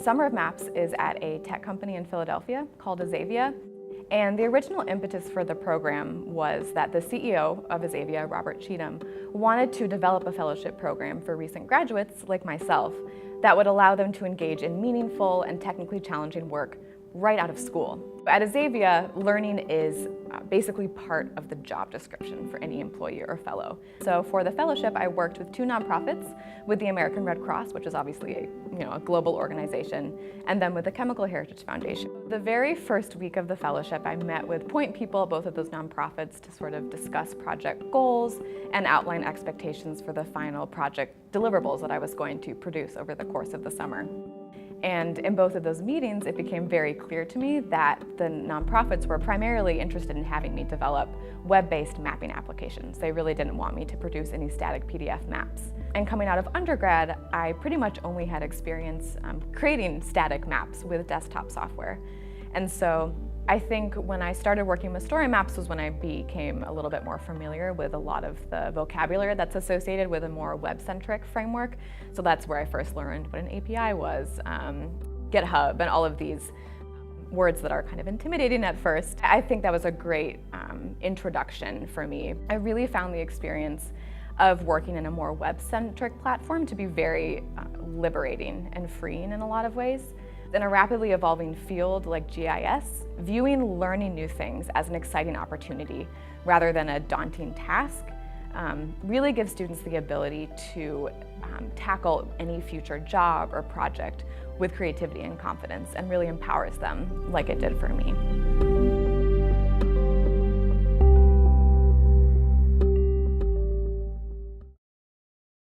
Summer of Maps is at a tech company in Philadelphia called Azavea. And the original impetus for the program was that the CEO of Azavea, Robert Cheatham, wanted to develop a fellowship program for recent graduates like myself that would allow them to engage in meaningful and technically challenging work right out of school. At Azavea, learning is basically part of the job description for any employee or fellow. So for the fellowship, I worked with two nonprofits, with the American Red Cross, which is obviously a global organization, and then with the Chemical Heritage Foundation. The very first week of the fellowship, I met with point people, both of those nonprofits, to sort of discuss project goals and outline expectations for the final project deliverables that I was going to produce over the course of the summer. And in both of those meetings, it became very clear to me that the nonprofits were primarily interested in having me develop web-based mapping applications. They really didn't want me to produce any static PDF maps. And coming out of undergrad, I pretty much only had experience creating static maps with desktop software. And so I think when I started working with story maps was when I became a little bit more familiar with a lot of the vocabulary that's associated with a more web-centric framework. So that's where I first learned what an API was, GitHub, and all of these words that are kind of intimidating at first. I think that was a great introduction for me. I really found the experience of working in a more web-centric platform to be very liberating and freeing in a lot of ways. In a rapidly evolving field like GIS, viewing learning new things as an exciting opportunity rather than a daunting task really gives students the ability to tackle any future job or project with creativity and confidence, and really empowers them like it did for me.